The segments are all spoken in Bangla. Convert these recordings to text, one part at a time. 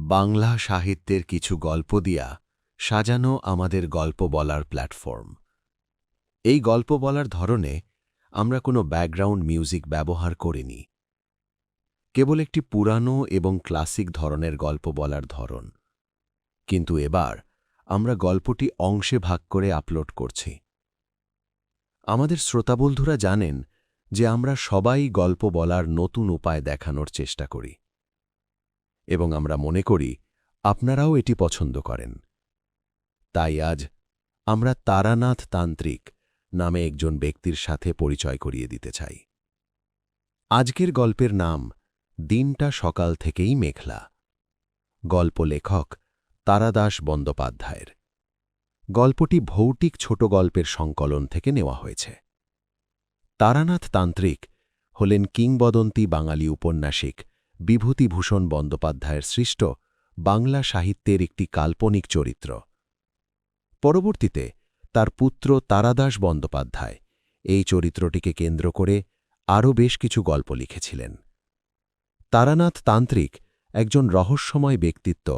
বাংলা সাহিত্যের কিছু গল্প দিয়া সাজানো আমাদের গল্প বলার প্ল্যাটফর্ম। এই গল্প বলার ধরনে আমরা কোনো ব্যাকগ্রাউন্ড মিউজিক ব্যবহার করিনি, কেবল একটি পুরানো এবং ক্লাসিক ধরনের গল্প বলার ধরন। কিন্তু এবার আমরা গল্পটি অংশে ভাগ করে আপলোড করছি। আমাদের শ্রোতাবন্ধুরা জানেন যে আমরা সবাই গল্প বলার নতুন উপায় দেখানোর চেষ্টা করি, এবং আমরা মনে করি আপনারাও এটি পছন্দ করেন। তাই আজ আমরা তারানাথ তান্ত্রিক নামে একজন ব্যক্তির সাথে পরিচয় করিয়ে দিতে চাই। আজকের গল্পের নাম দিনটা সকাল থেকেই মেঘলা। গল্প লেখক তারাদাস বন্দ্যোপাধ্যায়ের। গল্পটি ভৌতিক ছোট গল্পের সংকলন থেকে নেওয়া হয়েছে। তারানাথ তান্ত্রিক হলেন কিংবদন্তি বাঙালি উপন্যাসিক বিভূতিভূষণ বন্দ্যোপাধ্যায়ের সৃষ্ট বাংলা সাহিত্যের একটি কাল্পনিক চরিত্র। পরবর্তীতে তার পুত্র তারাদাস বন্দ্যোপাধ্যায় এই চরিত্রটিকে কেন্দ্র করে আরও বেশ কিছু গল্প লিখেছিলেন। তারানাথ তান্ত্রিক একজন রহস্যময় ব্যক্তিত্ব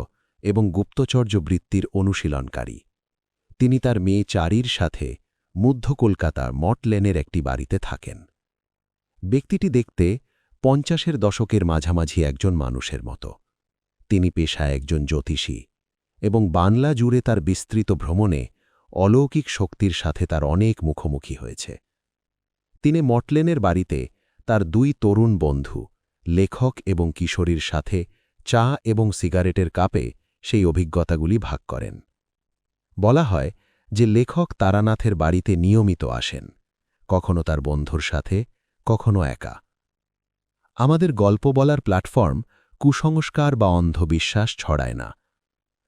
এবং গুপ্তচর্য বৃত্তির অনুশীলনকারী। তিনি তার মেয়ে চারির সাথে মধ্য কলকাতার মট লেনের একটি বাড়িতে থাকেন। ব্যক্তিটি দেখতে 50-এর দশকের মাঝামাঝি একজন মানুষের মতো। তিনি পেশায় একজন জ্যোতিষী এবং বাংলা জুড়ে তার বিস্তৃত ভ্রমণে অলৌকিক শক্তির সাথে তার অনেক মুখোমুখি হয়েছে। তিনি মটলেনের বাড়িতে তার 2 তরুণ বন্ধু লেখক এবং কিশোরীর সাথে চা এবং সিগারেটের কাপে সেই অভিজ্ঞতাগুলি ভাগ করেন। বলা হয় যে লেখক তারানাথের বাড়িতে নিয়মিত আসেন, কখনো তার বন্ধুর সাথে, কখনো একা। আমাদের গল্প বলার প্ল্যাটফর্ম কুসংস্কার বা অন্ধবিশ্বাস ছড়ায় না।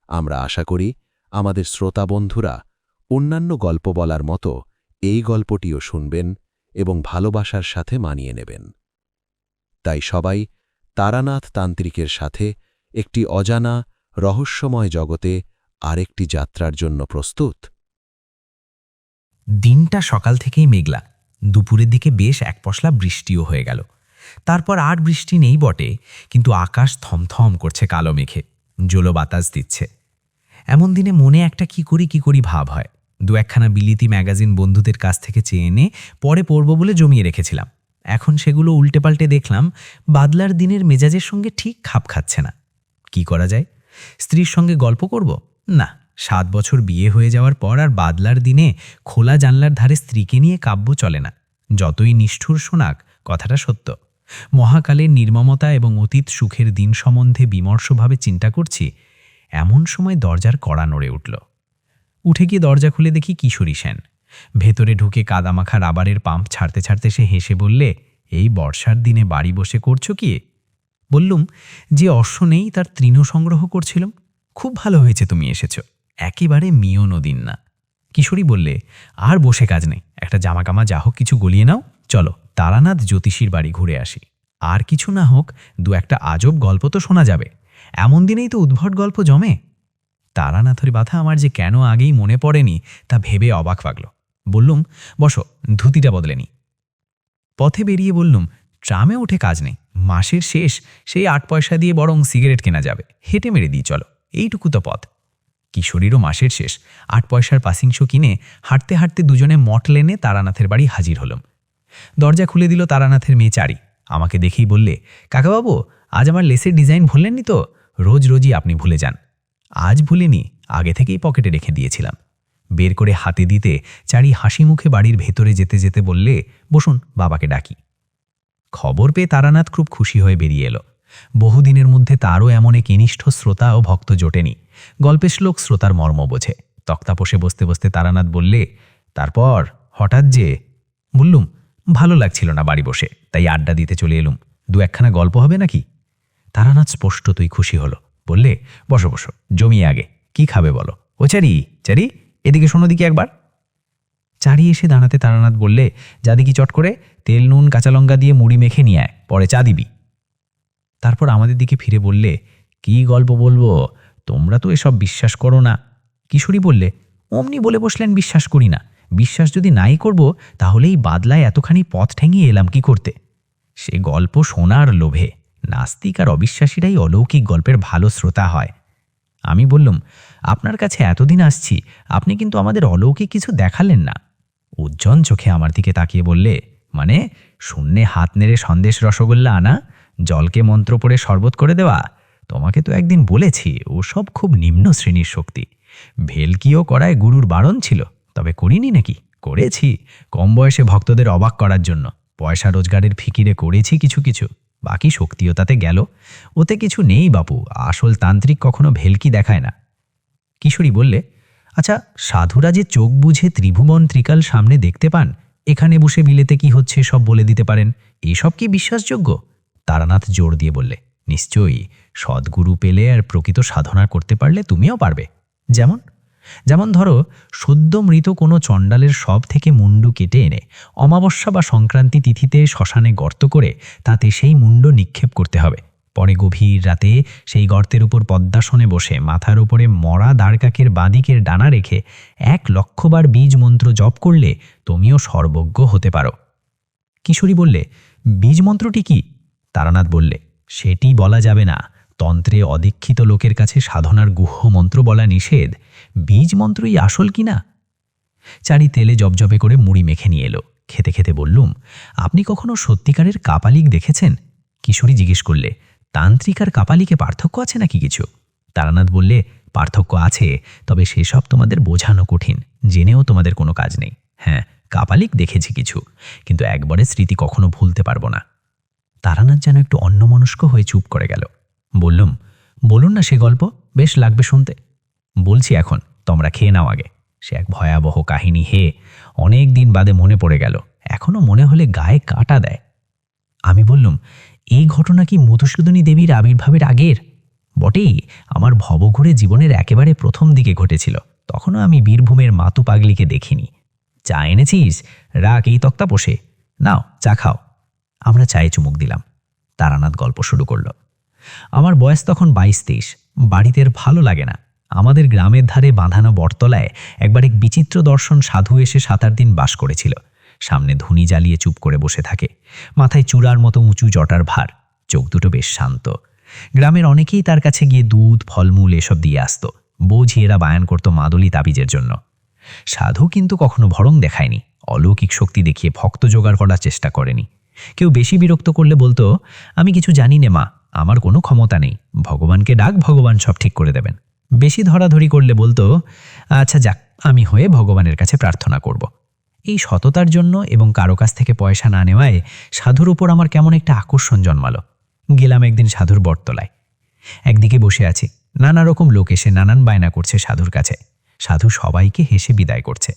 আমরা আশা করি আমাদের শ্রোতা বন্ধুরা অন্যান্য গল্প বলার মতো এই গল্পটিও শুনবেন এবং ভালোবাসার সাথে মানিয়ে নেবেন। তাই সবাই তারানাথ তান্ত্রিকের সাথে একটি অজানা রহস্যময় জগতে আরেকটি যাত্রার জন্য প্রস্তুত। দিনটা সকাল থেকেই মেঘলা। দুপুরের দিকে বেশ এক পশলা বৃষ্টিও হয়ে গেল। তারপর আর বৃষ্টি নেই বটে, কিন্তু আকাশ থমথম করছে কালো মেঘে, জলো বাতাস দিচ্ছে। এমন দিনে মনে একটা কি করি ভাব হয়। 2-1খানা বিলিতি ম্যাগাজিন বন্ধুদের কাছ থেকে চেয়ে এনে পরে পড়ব বলে জমিয়ে রেখেছিলাম। এখন সেগুলো উল্টে পাল্টে দেখলাম বাদলার দিনের মেজাজের সঙ্গে ঠিক খাপ খাচ্ছে না। কি করা যায়? স্ত্রীর সঙ্গে গল্প করব? না, 7 বছর বিয়ে হয়ে যাওয়ার পর আর বাদলার দিনে খোলা জানলার ধারে স্ত্রীকে নিয়ে কাব্য চলে না। যতই নিষ্ঠুর শোনাক, কথাটা সত্য। মহাকালের নির্মমতা এবং অতীত সুখের দিন সম্বন্ধে বিমর্ষভাবে চিন্তা করছি, এমন সময় দরজার কড়া নড়ে উঠল। উঠে গিয়ে দরজা খুলে দেখি কিশোরী সেন। ভেতরে ঢুকে কাদামাখা রাবারের পাম্প ছাড়তে ছাড়তে সে হেসে বললে, এই বর্ষার দিনে বাড়ি বসে করছো কি? বললুম, যে অশ্ব নেই তার তৃণ সংগ্রহ করছিলাম। খুব ভালো হয়েছে তুমি এসেছো, একেবারে মিও নদীন না। কিশোরী বললে, আর বসে কাজ নেই, একটা জামাকামা যা হোক কিছু গলিয়ে নাও, চলো তারানাথ জ্যোতিষীর বাড়ি ঘুরে আসি। আর কিছু না হোক 2-1টা আজব গল্প তো শোনা যাবে। এমন দিনেই তো উদ্ভট গল্প জমে। তারানাথের কথা আমার যে কেন আগেই মনে পড়েনি তা ভেবে অবাক লাগল। বললুম, বসো, ধুতিটা বদলে নি। পথে বেরিয়ে বললুম, ট্রামে উঠে কাজ নেই, মাসের শেষ, সেই 8 পয়সা দিয়ে বরং সিগারেট কেনা যাবে, হেঁটে মেরে দিই চলো, এইটুকু তো পথ। কিশোরীরও মাসের শেষ, 8 পয়সার পাসিং শো কিনে হাঁটতে হাঁটতে দুজনে মট লেনে তারানাথের বাড়ি হাজির হলাম। দরজা খুলে দিল তারানাথের মেয়ে চারি। আমাকে দেখেই বললে, কাকাবাবু, আজ আমার লেসের ডিজাইন ভুললেননি তো? রোজই আপনি ভুলে যান। আজ ভুলিনি, আগে থেকেই পকেটে রেখে দিয়েছিলাম। বের করে হাতে দিতে চারি হাসি মুখে বাড়ির ভেতরে যেতে যেতে বললে, বসুন, বাবাকে ডাকি। খবর পেয়ে তারানাথ খুব খুশি হয়ে বেরিয়ে এলো। বহুদিনের মধ্যে তারও এমন এক নিষ্ঠ শ্রোতা ও ভক্ত জোটেনি। গল্পের শ্লোক শ্রোতার মর্ম বোঝে। তক্তাপোষে বসতে বসতে তারানাথ বললে, তারপর হঠাৎ যে? বললুম, ভালো লাগছিল না বাড়ি বসে, তাই আড্ডা দিতে চলে এলুম। 2-1খানা গল্প হবে নাকি? তারানাথ স্পষ্টতই খুশি হলো। বললে, বসো বসো, জমিয়ে আগে, কি খাবে বলো? ও চারি, চারি, এদিকে শোনো দিকে একবার। চারি এসে দাঁড়াতে তারানাথ বললে, যা দেখি চট করে তেল নুন কাঁচা লঙ্কা দিয়ে মুড়ি মেখে নিয়ে আয়, পরে চা দিবি। তারপর আমাদের দিকে ফিরে বললে, কি গল্প বলবো? তোমরা তো এসব বিশ্বাস করো না। কিশোরী বললে, অমনি বলে বসলেন বিশ্বাস করি না। বিশ্বাস যদি নাই করব, তাহলে এই বাদলায় এতখানি পথ ঠেঙিয়ে এলাম কি করতে? সে গল্প শোনার লোভে, নাস্তিক আর অবিশ্বাসীরাই অলৌকিক গল্পের ভালো শ্রোতা হয়। আমি বললুম, আপনার কাছে এতদিন আসছি, আপনি কিন্তু আমাদের অলৌকিক কিছু দেখালেন না। উজ্জ্বল চোখে আমার দিকে তাকিয়ে বললে, মানে শূন্যে হাত নেড়ে সন্দেশ রসগোল্লা আনা, জলকে মন্ত্র পড়ে শরবত করে দেওয়া? তোমাকে তো একদিন বলেছি ওসব খুব নিম্ন শ্রেণীর শক্তি। ভেলকিও করায় গুরুর বারণ ছিল, তবে করিনি নাকি? করেছি, কম বয়সে ভক্তদের অবাক করার জন্য। পয়সা রোজগারের ফিকিরে করেছি কিছু কিছু, বাকি শক্তিও তাতে গেল। ওতে কিছু নেই বাপু, আসল তান্ত্রিক কখনো ভেলকি দেখায় না। কিশোরী বললে, আচ্ছা, সাধুরা যে চোখ বুঝে ত্রিভুবন ত্রিকাল সামনে দেখতে পান, এখানে বসে বিলেতে কি হচ্ছে সব বলে দিতে পারেন, এসব কি বিশ্বাসযোগ্য? তারানাথ জোর দিয়ে বললে, নিশ্চয়ই। সদ্গুরু পেলে আর প্রকৃত সাধনা করতে পারলে তুমিও পারবে। যেমন যেমন ধরো, সদ্য মৃত কোনো চণ্ডালের শব থেকে মুন্ডু কেটে এনে অমাবস্যা বা সংক্রান্তি তিথিতে শ্মশানে গর্ত করে তাতে সেই মুন্ড নিক্ষেপ করতে হবে। পরে গভীর রাতে সেই গর্তের উপর পদ্মাসনে বসে মাথার উপরে মরা দ্বারকাকের বাঁদিকের ডানা রেখে 1,00,000 বার বীজ মন্ত্র জপ করলে তুমিও সর্বজ্ঞ হতে পারো। কিশোরী বললে, বীজ মন্ত্রটি কি? তারানাথ বললে, সেটি বলা যাবে না। তন্ত্রে অদীক্ষিত লোকের কাছে সাধনার গুহ্য মন্ত্র বলা নিষেধ। বীজ মন্ত্রই আসল কি না? চারি তেলে জবজবে করে মুড়ি মেখে নিয়ে এলো। খেতে খেতে বললুম, আপনি কখনো সত্যিকারের কাপালিক দেখেছেন? কিশোরী জিজ্ঞেস করলে, তান্ত্রিক আর কাপালিকে পার্থক্য আছে নাকি কিছু? তারানাথ বললে, পার্থক্য আছে, তবে সেসব তোমাদের বোঝানো কঠিন, জেনেও তোমাদের কোনো কাজ নেই। হ্যাঁ, কাপালিক দেখেছি কিছু, কিন্তু একবারে স্মৃতি কখনো ভুলতে পারবো না। তারানাথ যেন একটু অন্যমনস্ক হয়ে চুপ করে গেল। বললুম, বলুন না সে গল্প, বেশ লাগবে শুনতে। বলছি এখন, তোমরা খেয়ে নাও আগে। সে এক ভয়াবহ কাহিনী হে, অনেক দিন বাদে মনে পড়ে গেল, এখনো মনে হলে গায়ে কাটা দেয়। আমি বললুম, এই ঘটনা কি মধুসূদনী দেবীর আবির্ভাবের আগের? বটেই, আমার ভবঘুরে জীবনের একেবারে প্রথম দিকে ঘটেছিল। তখনও আমি বীরভূমের মাতু পাগলিকে দেখিনি। চা এনেছিস? রাখ এই তক্তা বসে। নাও চা খাও। আমরা চায়ে চুমুক দিলাম। তারানাথ গল্প শুরু করল। আমার বয়স তখন 22-23। বাড়িতে আর ভালো লাগে না। আমাদের গ্রামের ধারে বাঁধানো বটতলায় একবার এক বিচিত্র দর্শন সাধু এসে 7-8 দিন বাস করেছিল। সামনে ধুনি জ্বালিয়ে চুপ করে বসে থাকে, মাথায় চূড়ার মতো উঁচু জটার ভার, চোখ দুটো বেশ শান্ত। গ্রামের অনেকেই তার কাছে গিয়ে দুধ ফলমূল এসব দিয়ে আসত। বৌঝিয়েরা বায়ান করত মাদুলি তাবিজের জন্য। সাধু কিন্তু কখনো ভরং দেখায়নি, অলৌকিক শক্তি দেখিয়ে ভক্ত জোগাড় করার চেষ্টা করেনি। কেউ বেশি বিরক্ত করলে বলতো, আমি কিছু জানি নে মা, আমার কোনো ক্ষমতা নেই, ভগবানকে ডাক, ভগবান সব ঠিক করে দেবেন। বেশি ধরাধরি করলে বলতো, আচ্ছা যাক, আমি হয়ে ভগবানের কাছে প্রার্থনা করব। এই সততার জন্য এবং কারো কাছ থেকে পয়সা না নেওয়ায় সাধুর উপর আমার কেমন একটা আকর্ষণ জন্মালো। গেলাম একদিন সাধুর বটতলায়। একদিকে বসে আছি, নানা রকম লোক এসে নানান বায়না করছে সাধুর কাছে। সাধু সবাইকে হেসে বিদায় করছে।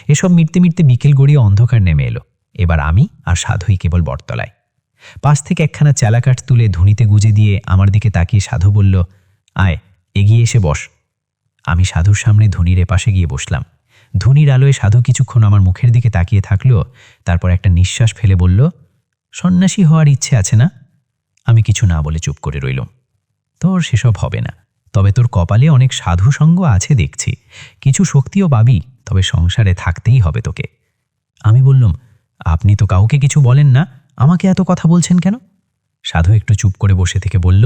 এসব মিটতে মিটতে বিকেল গড়িয়ে অন্ধকার নেমে এলো। এবার আমি আর সাধুই কেবল বটতলায়। পাশ থেকে একখানা চেলাকাঠ তুলে ধুনিতে গুজে দিয়ে আমার দিকে তাকিয়ে সাধু বলল, আয়, এগিয়ে এসে বস। আমি সাধুর সামনে ধুনির এপাশে গিয়ে বসলাম। ধুনির আলোয় সাধু কিছুক্ষণ আমার মুখের দিকে তাকিয়ে থাকলো, তারপর একটা নিঃশ্বাস ফেলে বলল, সন্ন্যাসী হওয়ার ইচ্ছে আছে না? আমি কিছু না বলে চুপ করে রইলাম। তোর সেসব হবে না, তবে তোর কপালে অনেক সাধু সঙ্গ আছে দেখছি, কিছু শক্তিও পাবি, তবে সংসারে থাকতেই হবে তোকে। আমি বললাম, আপনি তো কাউকে কিছু বলেন না, আমাকে এত কথা বলছেন কেন? সাধু একটু চুপ করে বসে থেকে বলল,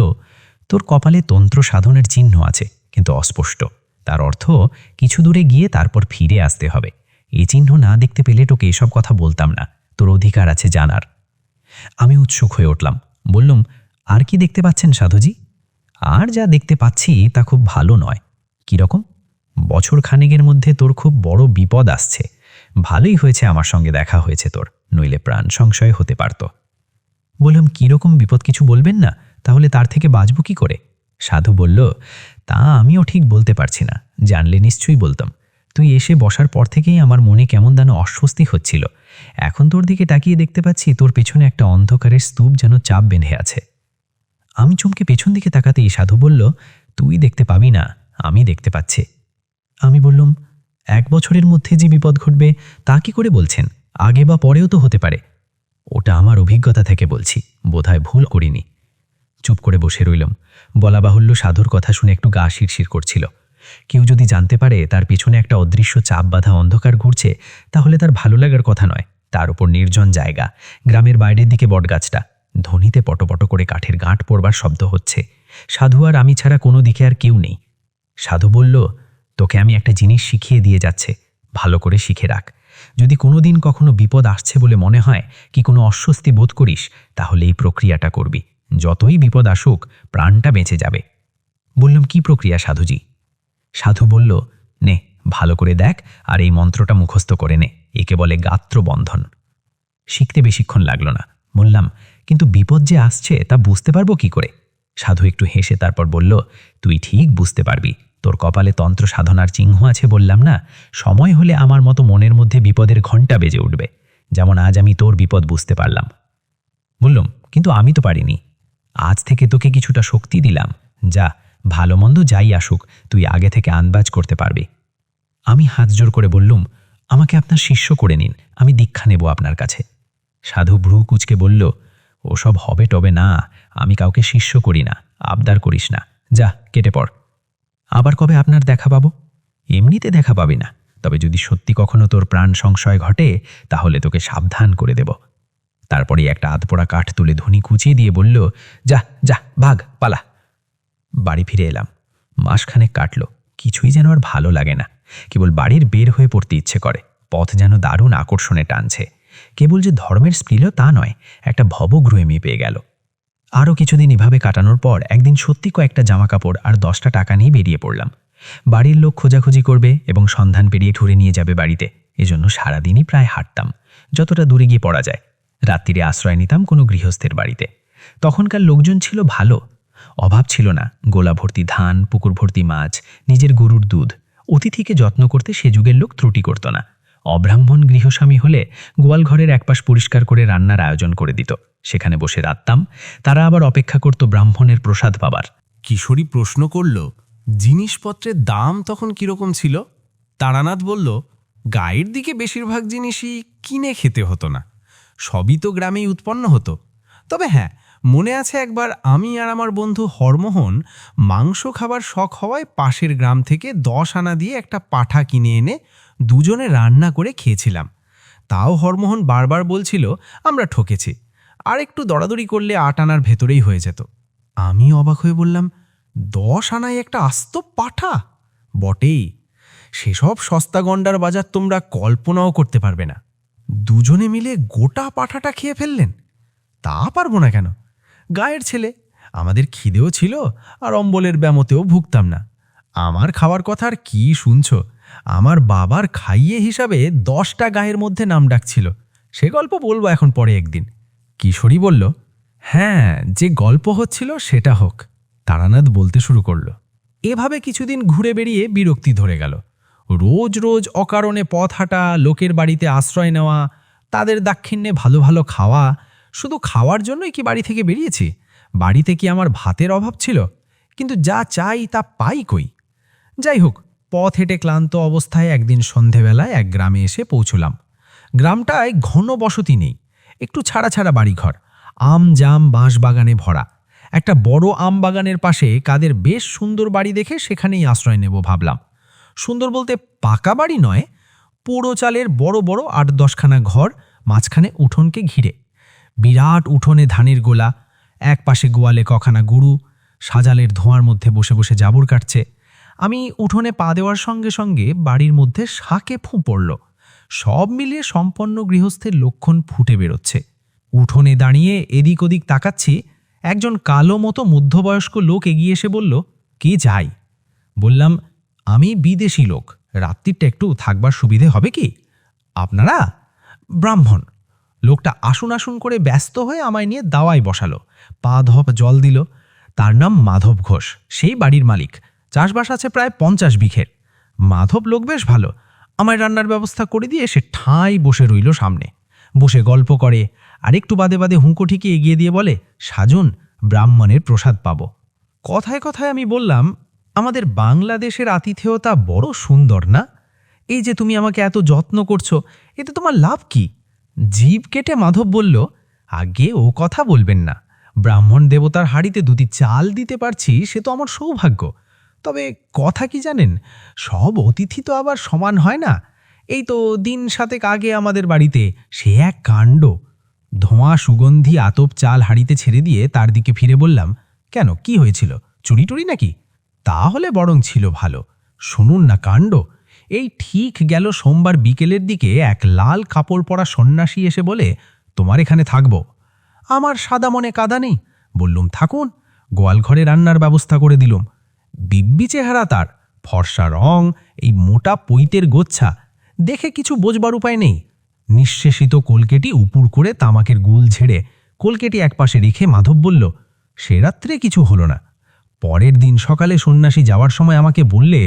তোর কপালে তন্ত্র সাধনের চিহ্ন আছে, কিন্তু অস্পষ্ট। তার অর্থ কিছু দূরে গিয়ে তারপর ফিরে আসতে হবে। এই চিহ্ন না দেখতে পেলে তোকে এসব কথা বলতাম না, তোর অধিকার আছে জানার। আমি উৎসুক হয়ে উঠলাম, বললুম, আর কি দেখতে পাচ্ছেন সাধুজি? আর যা দেখতে পাচ্ছি তা খুব ভালো নয়। কীরকম? বছর খানেকের মধ্যে তোর খুব বড় বিপদ আসছে। ভালোই হয়েছে আমার সঙ্গে দেখা হয়েছে তোর, নইলে প্রাণ সংশয় হতে পারত। বললাম, কীরকম বিপদ কিছু বলবেন না, তাহলে তার থেকে বাঁচব কি করে? সাধু বলল, তা আমিও ঠিক বলতে পারছি না, জানলে নিশ্চয়ই বলতাম। তুই এসে বসার পর থেকেই আমার মনে কেমন যেন অস্বস্তি হচ্ছিল। এখন তোর দিকে তাকিয়ে দেখতে পাচ্ছি তোর পেছনে একটা অন্ধকারের স্তূপ যেন চাপ বেঁধে আছে। আমি চমকে পেছন দিকে তাকাতেই সাধু বলল, তুই দেখতে পাবি না, আমি দেখতে পাচ্ছি। আমি বললাম, 1 বছরের মধ্যে যে বিপদ ঘটবে তা কি করে বলছেন? আগে বা পরেও তো হতে পারে। ওটা আমার অভিজ্ঞতা থেকে বলছি, বোধহয় ভুল করিনি। চুপ করে বসে রইলাম। বলা বাহুল্য, সাধুর কথা শুনে একটু গা শিরশির করছিল। কেউ যদি জানতে পারে তার পেছনে একটা অদৃশ্য চাপ বাঁধা অন্ধকার ঘুরছে, তাহলে তার ভালো লাগার কথা নয়। তার উপর নির্জন জায়গা, গ্রামের বাইরের দিকে বটগাছটা, ধ্বনিতে পটপট করে কাঠের গাঁট পড়বার শব্দ হচ্ছে। সাধু আর আমি ছাড়া কোনো দিকে আর কেউ নেই। সাধু বলল, তোকে আমি একটা জিনিস শিখিয়ে দিয়ে যাচ্ছে, ভালো করে শিখে রাখ। যদি কোনো দিন কখনো বিপদ আসছে বলে মনে হয়, কি কোনো অস্বস্তি বোধ করিস, তাহলে এই প্রক্রিয়াটা করবি। যতই বিপদ আসুক, প্রাণটা বেঁচে যাবে। বললাম, কি প্রক্রিয়া সাধুজি? সাধু বলল, নে ভালো করে দেখ আর এই মন্ত্রটা মুখস্থ করে নে। একে বলে গাত্রবন্ধন। শিখতে বেশিক্ষণ লাগলো না। বললাম, কিন্তু বিপদ যে আসছে তা বুঝতে পারবো কি করে? সাধু একটু হেসে তারপর বলল, তুই ঠিক বুঝতে পারবি। তোর কপালে তন্ত্র সাধনার চিহ্ন আছে বললাম না? সময় হলে আমার মতো মনের মধ্যে বিপদের ঘণ্টা বেজে উঠবে, যেমন আজ আমি তোর বিপদ বুঝতে পারলাম। বললাম, কিন্তু আমি তো পারিনি। আজ থেকে তোকে কিছুটা শক্তি দিলাম, যা ভালো মন্দ যাই আসুক, তুই আগে থেকে আন্দাজ করতে পারবি। আমি হাত জোর করে বললুম, আমাকে আপনার শিষ্য করে নিন, আমি দীক্ষা নেব আপনার কাছে। সাধু ভ্রু কুঁচকে বলল, ওসব হবে টবে না, আমি কাউকে শিষ্য করি না, আবদার করিস না, যা কেটে পড়। আবার কবে আপনার দেখা পাবো? এমনিতে দেখা পাবি না, তবে যদি সত্যি কখনো তোর প্রাণ সংশয় ঘটে, তাহলে তোকে সাবধান করে দেব। তারপরে একটা আধপোড়া কাঠ তুলে ধুনি কুচিয়ে দিয়ে বলল, যা যা ভাগ, পালা। বাড়ি ফিরে এলাম। মাসখানেক কাটল, কিছুই যেন আর ভালো লাগে না। কেবল বাড়ির বের হয়ে পড়তে ইচ্ছে করে। পথ যেন দারুণ আকর্ষণে টানছে। কেবল যে ধর্মের স্পৃহ তা নয়, একটা ভবগ্রহেমি পেয়ে গেল। আরও কিছুদিন এভাবে কাটানোর পর একদিন সত্যি কয়েকটা জামাকাপড় আর 10টা টাকা নিয়ে বেরিয়ে পড়লাম। বাড়ির লোক খোঁজাখুঁজি করবে এবং সন্ধান পেরিয়ে ঠুরে নিয়ে যাবে বাড়িতে। এজন্য সারাদিনই প্রায় হাঁটতাম, যতটা দূরে গিয়ে পড়া যায়। রাত্রিরে আশ্রয় নিতাম কোনো গৃহস্থের বাড়িতে। তখনকার লোকজন ছিল ভালো, অভাব ছিল না। গোলা ভর্তি ধান, পুকুর ভর্তি মাছ, নিজের গরুর দুধ। অতিথিকে যত্ন করতে সে যুগের লোক ত্রুটি করত না। অব্রাহ্মণ গৃহস্বামী হলে গোয়ালঘরের একপাশ পরিষ্কার করে রান্নার আয়োজন করে দিত, সেখানে বসে রাঁধতাম। তারা আবার অপেক্ষা করত ব্রাহ্মণের প্রসাদ পাবার। কিশোরী প্রশ্ন করল, জিনিসপত্রের দাম তখন কিরকম ছিল? তারানাথ বলল, গায়ের দিকে বেশিরভাগ জিনিসই কিনে খেতে হতো না, সবই তো গ্রামেই উৎপন্ন হতো। তবে হ্যাঁ, মনে আছে একবার আমি আর আমার বন্ধু হরমোহন মাংস খাবার শখ হওয়ায় পাশের গ্রাম থেকে 10 আনা দিয়ে একটা পাঠা কিনে এনে দুজনে রান্না করে খেয়েছিলাম। তাও হরমোহন বারবার বলছিল আমরা ঠকেছি, আর একটু দরাদরি করলে 8 আনার ভেতরেই হয়ে যেত। আমি অবাক হয়ে বললাম, 10 আনায় একটা আস্ত পাঠা? বটেই, সেসব সস্তা গন্ডার বাজার তোমরা কল্পনাও করতে পারবে না। দুজনে মিলে গোটা পাঠাটা খেয়ে ফেললেন। তা পারবো না কেন? গায়ের ছেলে, আমাদের খিদেও ছিল আর অম্বলের ব্যামতেও ভুগতাম না। আমার খাওয়ার কথা আর কি শুনছ? আমার বাবার খাইয়ে হিসাবে 10টা গায়ের মধ্যে নাম ডাকছিল। সে গল্প বলবো এখন পরে একদিন। কিশোরী বলল, হ্যাঁ, যে গল্প হচ্ছিল সেটা হোক। তারানাথ বলতে শুরু করল, এভাবে কিছুদিন ঘুরে বেরিয়ে বিরক্তি ধরে গেল। রোজ রোজ অকারণে পথ হাঁটা, লোকের বাড়িতে আশ্রয় নেওয়া, তাদের দাক্ষিণ্যে ভালো ভালো খাওয়া। শুধু খাওয়ার জন্যই কি বাড়ি থেকে বেরিয়েছি? বাড়িতে কি আমার ভাতের অভাব ছিল? কিন্তু যা চাই তা পাই কই? যাই হোক, পথ হেঁটে ক্লান্ত অবস্থায় একদিন সন্ধেবেলায় এক গ্রামে এসে পৌঁছলাম। গ্রামটায় ঘন বসতি নেই, একটু ছাড়া ছাড়া বাড়িঘর, আম জাম বাঁশ বাগানে ভরা। একটা বড় আম বাগানের পাশে কাদের বেশ সুন্দর বাড়ি দেখে সেখানেই আশ্রয় নেব ভাবলাম। সুন্দর বলতে পাকা বাড়ি নয়, পোড়ো চালের বড় বড় 8-10খানা ঘর, মাঝখানে উঠোনকে ঘিরে। বিরাট উঠোনে ধানের গোলা, এক পাশে গোয়ালে কখানা গরু, সাজালের ধোঁয়ার মধ্যে বসে বসে জাবর কাটছে। আমি উঠোনে পা দেওয়ার সঙ্গে সঙ্গে বাড়ির মধ্যে শাঁকে ফুঁ পড়ল। সব মিলিয়ে সম্পন্ন গৃহস্থের লক্ষণ ফুটে বেরোচ্ছে। উঠোনে দাঁড়িয়ে এদিক ওদিক তাকাচ্ছি, একজন কালো মতো মধ্যবয়স্ক লোক এগিয়ে এসে বলল, কে যাই? বললাম, আমি বিদেশি লোক, রাত্রিটা একটু থাকবার সুবিধে হবে কি? আপনারা? ব্রাহ্মণ। লোকটা আসুন আসুন করে ব্যস্ত হয়ে আমায় নিয়ে দাওয়ায় বসালো, পা ধপ জল দিল। তার নাম মাধব ঘোষ, সেই বাড়ির মালিক। চাষবাস আছে প্রায় 50 বিঘের। মাধব লোক বেশ ভালো। আমায় রান্নার ব্যবস্থা করে দিয়ে সে ঠাঁই বসে রইল সামনে, বসে গল্প করে, আর একটু বাদে বাদে হুঁকো ঠিকে এগিয়ে দিয়ে বলে, সাজুন, ব্রাহ্মণের প্রসাদ পাব। কথায় কথায় আমি বললাম, আমাদের বাংলাদেশের আতিথেয়তা বড় সুন্দর না? এই যে তুমি আমাকে এত যত্ন করছো, এতে তোমার লাভ কি? জিভ কেটে মাধব বলল, আগে ও কথা বলবেন না। ব্রাহ্মণ দেবতার হাঁড়িতে 2টি চাল দিতে পারছি, সে তো আমার সৌভাগ্য। তবে কথা কি জানেন, সব অতিথি তো আবার সমান হয় না। এই তো দিন 7 আগে আমাদের বাড়িতে সে এক কাণ্ড। ধোঁয়া সুগন্ধি আতপ চাল হাঁড়িতে ছেড়ে দিয়ে তার দিকে ফিরে বললাম, কেন, কি হয়েছিল? চুরি টুরি নাকি? তাহলে বরং ছিল ভালো। শুনুন না কাণ্ড। এই ঠিক গেল সোমবার বিকেলের দিকে এক লাল কাপড় পরা সন্ন্যাসী এসে বলে, তোমার এখানে থাকব। আমার সাদা মনে কাদা নেই, বললুম থাকুন। গোয়ালঘরে রান্নার ব্যবস্থা করে দিলুম। দিব্যি চেহারা তার, ফর্সা রং, এই মোটা পৈতের গোচ্ছা, দেখে কিছু বোঝবার উপায় নেই। নিঃশেষিত কলকেটি উপুর করে তামাকের গুল ঝেড়ে কলকেটি একপাশে রেখে মাধব বলল, সে রাত্রে কিছু হলো না। পরের দিন সকালে সন্ন্যাসী যাওয়ার সময় আমাকে বললে,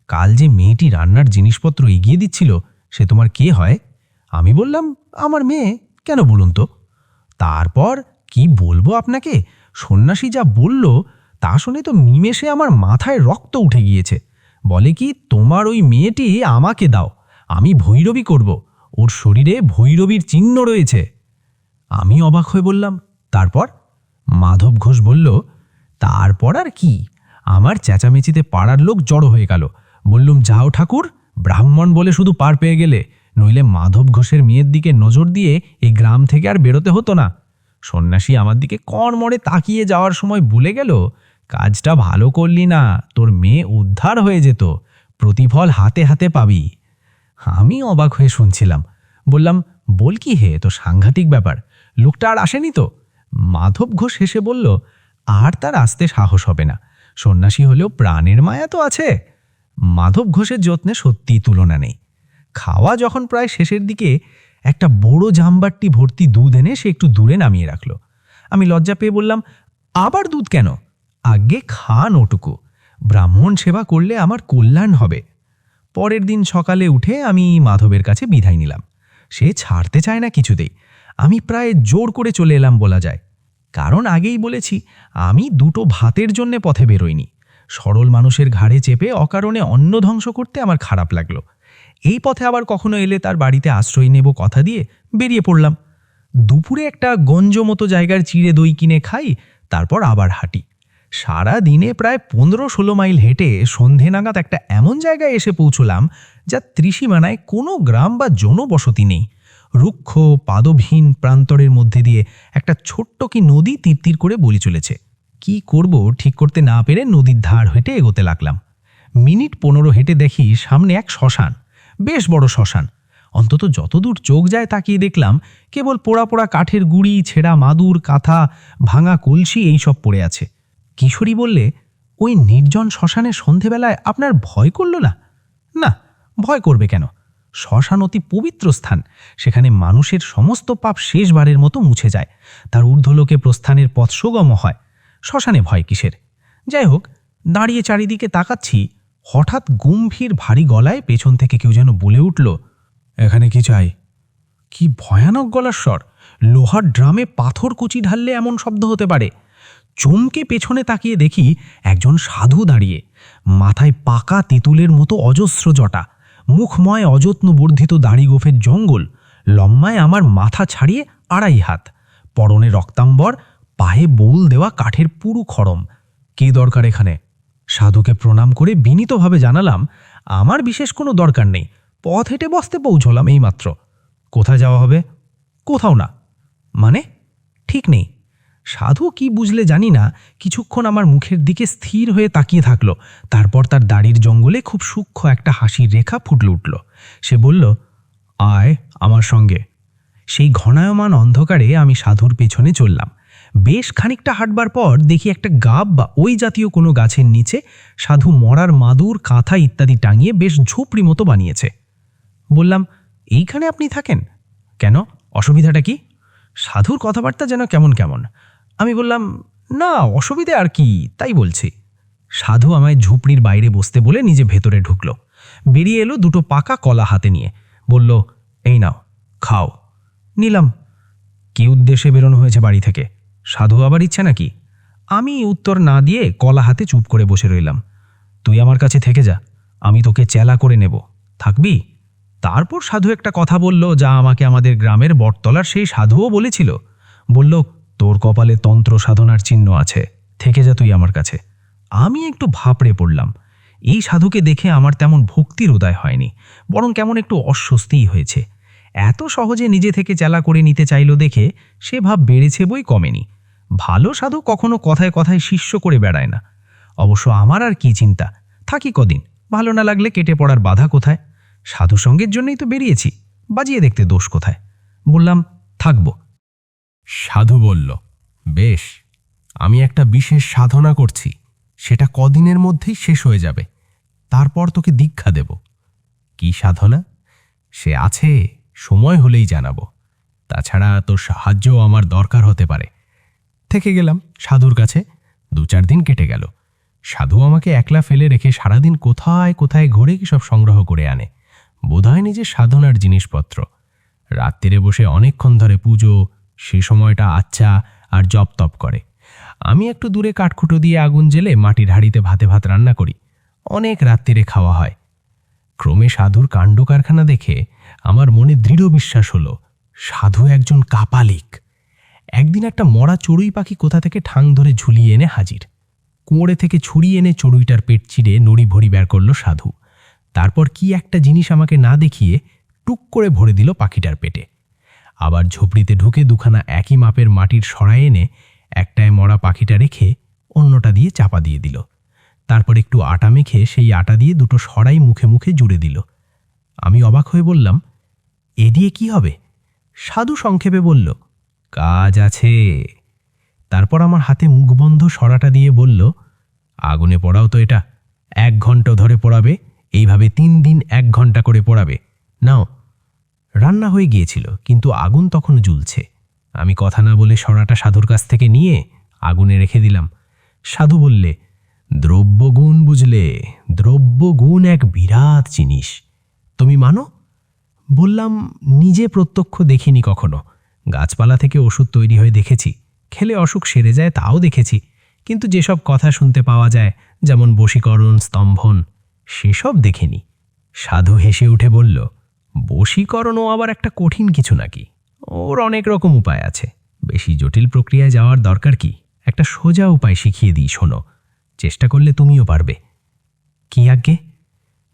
কাল যে মেয়েটি রান্নার জিনিসপত্র এগিয়ে দিচ্ছিল, সে তোমার কে হয়? আমি বললাম, আমার মেয়ে। কেন বলুন তো? তারপর কি বলবো আপনাকে, সন্ন্যাসী যা বলল তা শুনে তো নিমেষে আমার মাথায় রক্ত উঠে গিয়েছে। বলে কি, তোমার ওই মেয়েটি আমাকে দাও, আমি ভৈরবী করব, ওর শরীরে ভৈরবীর চিহ্ন রয়েছে। আমি অবাক হয়ে বললাম, তারপর? মাধব ঘোষ বলল, তারপর আর কি, আমার চেঁচামেচিতে পাড়ার লোক জড়ো হয়ে গেল। বললুম, যাও ঠাকুর, ব্রাহ্মণ বলে শুধু পার পেয়ে গেলে, নইলে মাধব ঘোষের মেয়ের দিকে নজর দিয়ে এই গ্রাম থেকে আর বেরোতে হতো না। সন্ন্যাসী আমার দিকে কড়মড়ে তাকিয়ে যাওয়ার সময় বলে গেল, কাজটা ভালো করলি না, তোর মেয়ে উদ্ধার হয়ে যেত, প্রতিফল হাতে হাতে পাবি। আমি অবাক হয়ে শুনছিলাম। বললাম, বল কি হে, তো সাংঘাতিক ব্যাপার, লোকটা আর আসেনি তো? মাধব ঘোষ হেসে বলল, আর তার আসতে সাহস হবে না, সন্ন্যাসী হলেও প্রাণের মায়া তো আছে। মাধব ঘোষের যত্নে সত্যিই তুলনা নেই। খাওয়া যখন প্রায় শেষের দিকে, একটা বড় জামবাট্টি ভর্তি দুধ এনে সে একটু দূরে নামিয়ে রাখল। আমি লজ্জা পেয়ে বললাম, আবার দুধ কেন? আগে খান ওটুকু, ব্রাহ্মণ সেবা করলে আমার কল্যাণ হবে। পরের দিন সকালে উঠে আমি মাধবের কাছে বিদায় নিলাম। সে ছাড়তে চায় না কিছুতেই। আমি প্রায় জোর করে চলে এলাম বলা যায়। কারণ আগেই বলেছি, আমি দুটো ভাতের জন্যে পথে বেরোইনি। সরল মানুষের ঘাড়ে চেপে অকারণে অন্ন ধ্বংস করতে আমার খারাপ লাগলো। এই পথে আবার কখনো এলে তার বাড়িতে আশ্রয় নেব কথা দিয়ে বেরিয়ে পড়লাম। দুপুরে একটা গঞ্জ মতো জায়গার চিড়ে দই কিনে খাই, তারপর আবার হাঁটি। সারা দিনে প্রায় 15-16 মাইল হেঁটে সন্ধে নাগাদ একটা এমন জায়গায় এসে পৌঁছলাম যা ত্রিসীমানায় কোনো গ্রাম বা জনবসতি নেই। রুক্ষ পাদবিহীন প্রান্তরের মধ্যে দিয়ে একটা ছোট্ট কি নদী তীর করে বলি চলেছে। কি করব ঠিক করতে না পেরে নদীর ধার হেঁটে এগোতে লাগলাম। মিনিট 15 হেঁটে দেখি সামনে এক শ্মশান, বেশ বড় শ্মশান। অন্তত যতদূর চোখ যায় তাকিয়ে দেখলাম কেবল পোড়া পোড়া কাঠের গুঁড়ি, ছেঁড়া মাদুর, কাঁথা, ভাঙা কলসি এইসব পড়ে আছে। কিশোরী বললে, ওই নির্জন শ্মশানে সন্ধেবেলায় আপনার ভয় করল না? না, ভয় করবে কেন? শ্মশান অতি পবিত্র স্থান, সেখানে মানুষের সমস্ত পাপ শেষবারের মতো মুছে যায়, তার ঊর্ধ্বলোকে প্রস্থানের পথ সুগম হয়। শ্মশানে ভয় কিসের? যাই হোক, দাঁড়িয়ে চারিদিকে তাকাচ্ছি, হঠাৎ গম্ভীর ভারী গলায় পেছন থেকে কেউ যেন বলে উঠল, এখানে কি চাই? কি ভয়ানক গলার স্বর! লোহার ড্রামে পাথর কুচি ঢাললে এমন শব্দ হতে পারে। চমকে পেছনে তাকিয়ে দেখি একজন সাধু দাঁড়িয়ে, মাথায় পাকা তেঁতুলের মতো অজস্র জটা, মুখময় অযত্ন বর্ধিত দাড়ি গোফের জঙ্গল, লম্বায় আমার মাথা ছাড়িয়ে 2.5 হাত, পরনে রক্তাম্বর, পায়ে বোল দেওয়া কাঠের পুরু খড়ম। কে দরকার এখানে? সাধুকে প্রণাম করে বিনীতভাবে জানালাম, আমার বিশেষ কোনো দরকার নেই, পথ হেঁটে বসতে পৌঁছলাম এইমাত্র। কোথায় যাওয়া হবে? কোথাও না। মানে? ঠিক নেই। সাধু কি বুঝলে জানি না, কিছুক্ষণ আমার মুখের দিকে স্থির হয়ে তাকিয়ে থাকল। তারপর তার দাড়ির জঙ্গলে খুব সূক্ষ্ম একটা হাসির রেখা ফুটল উঠল। সে বলল, আয় আমার সঙ্গে। সেই ঘনায়মান অন্ধকারে আমি সাধুর পেছনে চললাম। বেশ খানিকটা হাঁটবার পর দেখি একটা গাব বা ওই জাতীয় কোনো গাছের নিচে সাধু মরার মাদুর, কাঁথা ইত্যাদি টাঙিয়ে বেশ ঝুপড়ি মতো বানিয়েছে। বললাম, এইখানে আপনি থাকেন? কেন, অসুবিধাটা কি? সাধুর কথাবার্তা যেন কেমন কেমন। আমি বললাম, না অসুবিধে আর কি, তাই বলছি। সাধু আমায় ঝুপড়ির বাইরে বসতে বলে নিজে ভেতরে ঢুকল। বেরিয়ে এলো দুটো পাকা কলা হাতে নিয়ে। বলল, এই নাও, খাও। নিলাম। কি উদ্দেশ্যে বেরোনো হয়েছে বাড়ি থেকে? সাধু আবার ইচ্ছে নাকি? আমি উত্তর না দিয়ে কলা হাতে চুপ করে বসে রইলাম। তুই আমার কাছে থেকে যা, আমি তোকে চেলা করে নেব, থাকবি? তারপর সাধু একটা কথা বলল যা আমাকে আমাদের গ্রামের বটতলার সেই সাধুও বলেছিল। বলল, তোর কপালে তন্ত্র সাধনার চিহ্ন আছে, থেকে যা তুই আমার কাছে। আমি একটু ভাপড়ে পড়লাম। এই সাধুকে দেখে আমার তেমন ভক্তির উদয় হয়নি, বরং কেমন একটু অস্বস্তিই হয়েছে। এত সহজে নিজে থেকে চেলা করে নিতে চাইল দেখে সে ভাব বেড়েছে বই কমেনি। ভালো সাধু কখনো কথায় কথায় শিষ্য করে বেড়ায় না। অবশ্য আমার আর কি চিন্তা, থাকি কদিন, ভালো না লাগলে কেটে পড়ার বাধা কোথায়? সাধু সঙ্গের জন্যই তো বেরিয়েছি, বাজিয়ে দেখতে দোষ কোথায়? বললাম, থাকব। সাধু বলল, বেশ, আমি একটা বিশেষ সাধনা করছি, সেটা কদিনের মধ্যেই শেষ হয়ে যাবে, তারপর তোকে দীক্ষা দেব। কি সাধনা? সে আছে, সময় হলেই জানাবো। তাছাড়া তোর সাহায্যও আমার দরকার হতে পারে। থেকে গেলাম সাধুর কাছে। 2-4 দিন কেটে গেল। সাধু আমাকে একলা ফেলে রেখে সারাদিন কোথায় কোথায় ঘুরে কি সব সংগ্রহ করে আনে, বোধহয় নিজের সাধনার জিনিসপত্র। রাত্রিরে বসে অনেকক্ষণ ধরে পুজো, সে সময়টা আচ্ছা আর জপ তপ করে। আমি একটু দূরে কাঠকুটো দিয়ে আগুন জ্বেলে মাটির হাঁড়িতে ভাতে ভাত রান্না করি। অনেক রাত্রিরে খাওয়া হয়। ক্রমে সাধুর কাণ্ড কারখানা দেখে আমার মনে দৃঢ় বিশ্বাস হলো সাধু একজন কাপালিক। একদিন একটা মরা চড়ুই পাখি কোথা থেকে ঠাং ধরে ঝুলিয়ে এনে হাজির। কুঁড়ে থেকে ছুরি এনে চড়ুইটার পেট চিড়ে নড়ি ভড়ি বের করল সাধু। তারপর কি একটা জিনিস আমাকে না দেখিয়ে টুক করে ভরে দিল পাখিটার পেটে। আবার ঝুপড়িতে ঢুকে দুখানা একই মাপের মাটির সরাই এনে একটায় মরা পাখিটা রেখে অন্যটা দিয়ে চাপা দিয়ে দিল। তারপর একটু আটা মেখে সেই আটা দিয়ে দুটো সরাই মুখে মুখে জুড়ে দিল। আমি অবাক হয়ে বললাম, এ দিয়ে কি হবে? সাধু সংক্ষেপে বলল, কাজ আছে। তারপর আমার হাতে মুখবন্ধ সরাটা দিয়ে বলল, আগুনে পোড়াও তো এটা, 1 ঘন্টা ধরে পোড়াবে, এইভাবে 3 দিন 1 ঘন্টা করে পোড়াবে। নাও। রান্না হয়ে গিয়েছিল, কিন্তু আগুন তখন জ্বলছে। আমি কথা না বলে সরাটা সাধুর কাছ থেকে নিয়ে আগুনে রেখে দিলাম। সাধু বললে, দ্রব্যগুণ বুঝলে, দ্রব্যগুণ এক বিরাট জিনিস, তুমি মানো? বললাম, নিজে প্রত্যক্ষ দেখিনি কখনো। গাছপালা থেকে ওষুধ তৈরি হয়ে দেখেছি, খেলে অসুখ সেরে যায় তাও দেখেছি, কিন্তু যেসব কথা শুনতে পাওয়া যায়, যেমন বশীকরণ, স্তম্ভন, সেসব দেখিনি। সাধু হেসে উঠে বলল, বশীকরণও আবার একটা কঠিন কিছু নাকি? ওর অনেক রকম উপায় আছে, বেশি জটিল প্রক্রিয়ায় যাওয়ার দরকার কি? একটা সোজা উপায় শিখিয়ে দিই, শোনো, চেষ্টা করলে তুমিও পারবে। কি আজ্ঞে?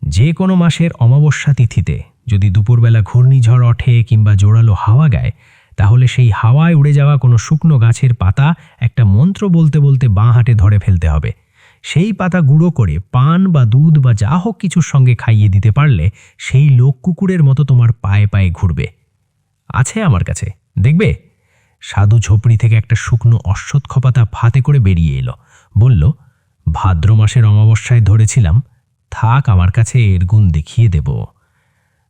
যে কোনো মাসের অমাবস্যা তিথিতে যদি দুপুরবেলা ঘূর্ণিঝড় ওঠে কিংবা জোরালো হাওয়া গায়, তাহলে সেই হাওয়ায় উড়ে যাওয়া কোনো শুকনো গাছের পাতা একটা মন্ত্র বলতে বলতে বাঁ হাতে ধরে ফেলতে হবে। সেই পাতা গুঁড়ো করে পান বা দুধ বা যা হোক কিছুর সঙ্গে খাইয়ে দিতে পারলে সেই লোক কুকুরের মতো তোমার পায়ে পায়ে ঘুরবে। আছে আমার কাছে, দেখবে? সাধু ঝোপড়ি থেকে একটা শুকনো অশ্বত্থ পাতা হাতে করে বেরিয়ে এলো। বলল, ভাদ্র মাসের অমাবস্যায় ধরেছিলাম, থাক, আমার কাছে এর গুণ দেখিয়ে দেব।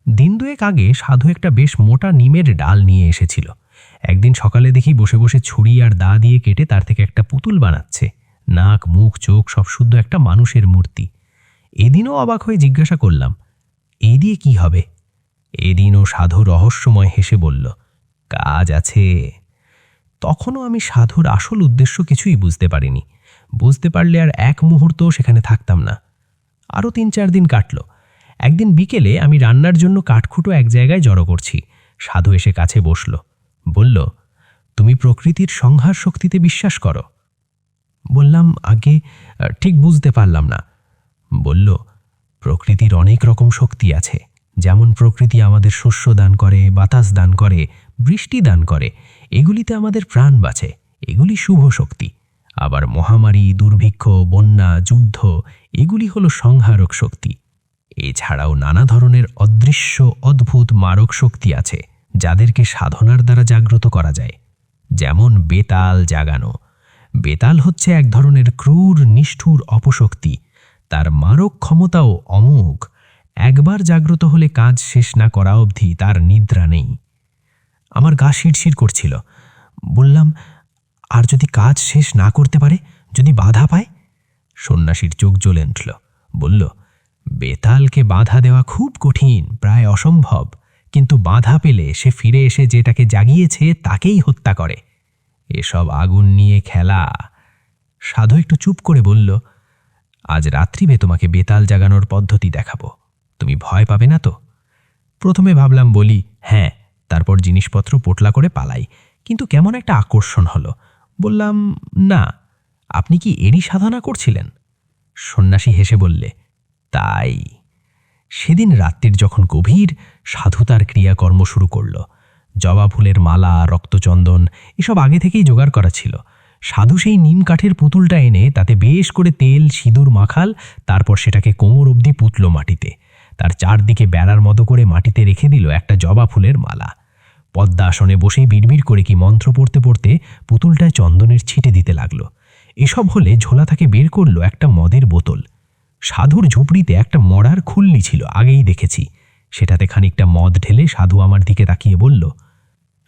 2 দিন আগে সাধু একটা বেশ মোটা নিমের ডাল নিয়ে এসেছিল। একদিন সকালে দেখি বসে বসে ছুরি আর দা দিয়ে কেটে তার থেকে একটা পুতুল বানাচ্ছে। নাক, মুখ, চোখ সব শুদ্ধ একটা মানুষের মূর্তি। এদিনও অবাক হয়ে জিজ্ঞাসা করলাম, এই দিয়ে কি হবে? এদিনও সাধু রহস্যময় হেসে বলল, কাজ আছে। তখনও আমি সাধুর আসল উদ্দেশ্য কিছুই বুঝতে পারিনি। বুঝতে পারলে আর এক মুহূর্তও সেখানে থাকতাম না। আরও 3-4 দিন কাটল। একদিন বিকেলে আমি রান্নার জন্য কাঠখুটো এক জায়গায় জড়ো করছি। সাধু এসে কাছে বসল। বলল, তুমি প্রকৃতির সংহার শক্তিতে বিশ্বাস করো? বললাম, আগে ঠিক বুঝতে পারলাম না। বলল, প্রকৃতির অনেক রকম শক্তি আছে। যেমন প্রকৃতি আমাদের শস্য দান করে, বাতাস দান করে, বৃষ্টি দান করে, এগুলিতে আমাদের প্রাণ বাঁচে, এগুলি শুভ শক্তি। আবার মহামারী, দুর্ভিক্ষ, বন্যা, যুদ্ধ, এগুলি হলো সংহারক শক্তি। এছাড়াও নানা ধরনের অদৃশ্য অদ্ভুত মারক শক্তি আছে, যাদেরকে সাধনার দ্বারা জাগ্রত করা যায়। যেমন বেতাল জাগানো। বেতাল হচ্ছে এক ধরনের ক্রূর নিষ্ঠুর অপশক্তি। তার মারক ক্ষমতাও অমোঘ। একবার জাগ্রত হলে কাজ শেষ না করা অবধি তার নিদ্রা নেই। আমার গা শিরশির করছিল। বললাম, আর যদি কাজ শেষ না করতে পারে, যদি বাধা পায়? সন্ন্যাসীর চোখ জ্বলে উঠল। বলল, বেতালকে বাধা দেওয়া খুব কঠিন, প্রায় অসম্ভব, কিন্তু বাধা পেলে সে ফিরে এসে যেটাকে জাগিয়েছে তাকেই হত্যা করে। এসব আগুন নিয়ে খেলা। সাধু একটু চুপ করে বলল, আজ রাত্রিবে তোমাকে বেতাল জাগানোর পদ্ধতি দেখাবো, তুমি ভয় পাবে না তো? প্রথমে ভাবলাম বলি হ্যাঁ, তারপর জিনিসপত্র পোটলা করে পালাই, কিন্তু কেমন একটা আকর্ষণ হলো। বললাম, না, আপনি কি এরই সাধনা করছিলেন? সন্ন্যাসী হেসে বললে, তাই। সেদিন রাত্রির যখন গভীর, সাধু তার ক্রিয়াকর্ম শুরু করল। জবা ফুলের মালা, রক্তচন্দন এসব আগে থেকেই জোগাড় করা ছিল। সাধু সেই নিম কাঠের পুতুলটা এনে তাতে বেশ করে তেল সিঁদুর মাখাল, তারপর সেটাকে কোমর অবধি পুতল মাটিতে। তার চারদিকে বেড়ার মতো করে মাটিতে রেখে দিল একটা জবা ফুলের মালা। পদ্মাসনে বসেই বিড়বিড় করে কি মন্ত্র পড়তে পড়তে পুতুলটায় চন্দনের ছিটে দিতে লাগলো। এসব হলে ঝোলা থেকে বের করল একটা মদের বোতল। সাধুর ঝুপড়িতে একটা মরার খুল্লি ছিল, আগেই দেখেছি। সেটাতে খানিকটা মদ ঢেলে সাধু আমার দিকে তাকিয়ে বলল,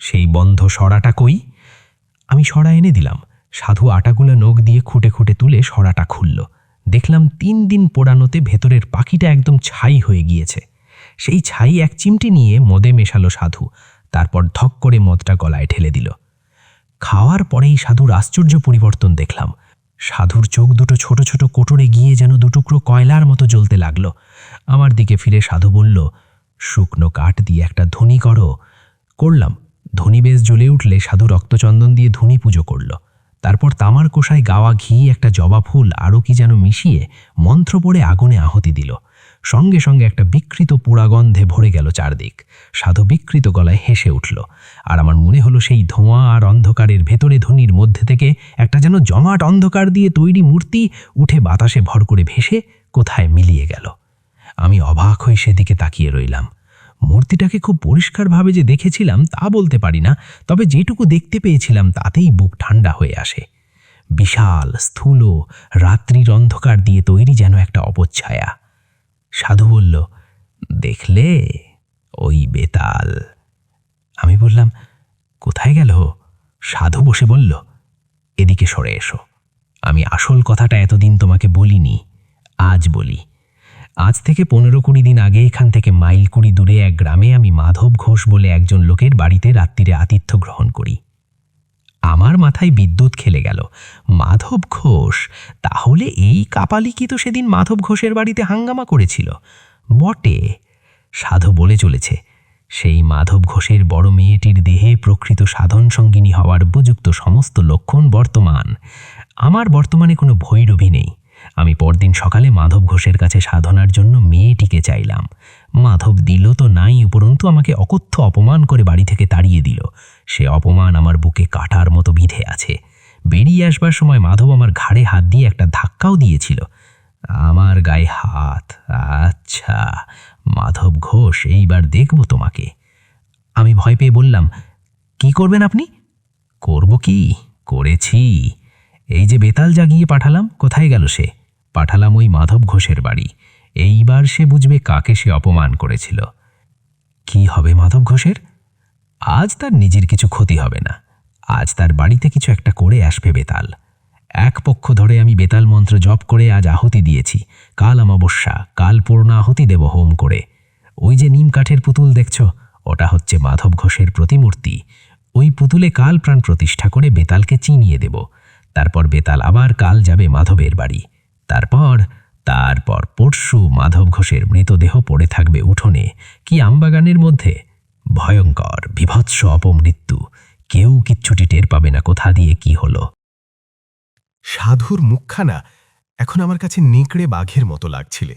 সেই বন্ধ সরাটা কই? আমি সরা এনে দিলাম। সাধু আটাগুলো নখ দিয়ে খুঁটে খুঁটে তুলে সরাটা খুলল। দেখলাম 3 দিন পোড়ানোতে ভেতরের পাখিটা একদম ছাই হয়ে গিয়েছে। সেই ছাই এক চিমটি নিয়ে মদে মেশালো সাধু, তারপর ধক করে মদটা গলায় ঢেলে দিল। খাওয়ার পরেই সাধুর আশ্চর্য পরিবর্তন দেখলাম। সাধুর চোখ দুটো ছোট ছোট কোটরে গিয়ে যেন দুটুকরো কয়লার মতো জ্বলতে লাগলো। আমার দিকে ফিরে সাধু বলল, শুকনো কাঠ দিয়ে একটা ধুনি করো। করলাম। ধুনি বেশ জ্বলে উঠলে সাধু রক্তচন্দন দিয়ে ধুনি পুজো করল। তারপর তামার কোষায় গাওয়া ঘি, একটা জবা ফুল আরও কি যেন মিশিয়ে মন্ত্র পড়ে আগুনে আহুতি দিল। সঙ্গে সঙ্গে একটা বিকৃত পোড়া গন্ধে ভরে গেল চারদিক। সাধু বিকৃত গলায় হেসে উঠল, আর আমার মনে হলো সেই ধোঁয়া আর অন্ধকারের ভেতরে ধুনির মধ্যে থেকে একটা যেন জমাট অন্ধকার দিয়ে তৈরি মূর্তি উঠে বাতাসে ভর করে ভেসে কোথায় মিলিয়ে গেল। আমি অবাক হয়ে সেদিকে তাকিয়ে রইলাম। মূর্তিটাকে খুব পরিষ্কারভাবে যে দেখেছিলাম তা বলতে পারি না, তবে যেটুকু দেখতে পেয়েছিলাম তাতেই বুক ঠান্ডা হয়ে আসে। বিশাল, স্থূল, রাত্রির অন্ধকার দিয়ে তৈরি যেন একটা অপচ্ছায়া। সাধু বলল, দেখলে ওই বেতাল। আমি বললাম, কোথায় গেল? সাধু বসে বলল, এদিকে সরে এসো। আমি আসল কথাটা এতদিন তোমাকে বলিনি, আজ বলি। আজ থেকে 15-20 দিন আগে এখান থেকে মাইল 20 দূরে এক গ্রামে আমি মাধব ঘোষ বলে একজন লোকের বাড়িতে রাত্রিরে আতিথ্য গ্রহণ করি। আমার মাথায় বিদ্যুৎ খেলে গেল। মাধব ঘোষ, তাহলে এই কাপালি কি তো সেদিন মাধব ঘোষের বাড়িতে হাঙ্গামা করেছিল? বটে। সাধু বলে চলেছে, সেই মাধব ঘোষের বড় মেয়েটির দেহে প্রকৃত সাধন সঙ্গিনী হওয়ার উপযুক্ত সমস্ত লক্ষণ বর্তমান। আমার বর্তমানে কোনো ভৈরবী নেই। আমি পরদিন সকালে মাধব ঘোষের কাছে সাধনার জন্য মেয়েটিকে চাইলাম। মাধব দিল তো নাই, উপরন্তু আমাকে অকথ্য অপমান করে বাড়ি থেকে তাড়িয়ে দিল। সে অপমান আমার বুকে কাটার মতো বিঁধে আছে। বেরিয়ে আসবার সময় মাধব আমার ঘাড়ে হাত দিয়ে একটা ধাক্কাও দিয়েছিল। আমার গায়ে হাত। আচ্ছা মাধব ঘোষ, এইবার দেখব তোমাকে। আমি ভয় পেয়ে বললাম, কি করবেন আপনি? করব কি, করেছি। এই যে বেতাল জাগিয়ে পাঠালাম, কোথায় গেল সে? পাঠালাম ওই মাধব ঘোষের বাড়ি। এইবার সে বুঝবে কাকে সে অপমান করেছিল। কি হবে মাধব ঘোষের? আজ তার নিজের কিছু ক্ষতি হবে না। আজ তার বাড়িতে কিছু একটা করে আসবে বেতাল। এক পক্ষ ধরে আমি বেতাল মন্ত্র জপ করে আজ আহুতি দিয়েছি। কাল অমাবস্যা, কাল পূর্ণ আহুতি দেব হোম করে। ওই যে নিম কাঠের পুতুল দেখছ, ওটা হচ্ছে মাধব ঘোষের প্রতিমূর্তি। ওই পুতুলে কাল প্রাণ প্রতিষ্ঠা করে বেতালকে চিনিয়ে দেব। তারপর বেতাল আবার কাল যাবে মাধবের বাড়ি। তারপর পরশু মাধব ঘোষের মৃতদেহ পড়ে থাকবে উঠোনে কি আমবাগানের মধ্যে। ভয়ঙ্কর বিভৎস অপমৃত্যু। কেউ কিচ্ছুটি টের পাবে না কোথা দিয়ে কি হলো। সাধুর মুখখানা এখন আমার কাছে নেকড়ে বাঘের মতো লাগছিলে।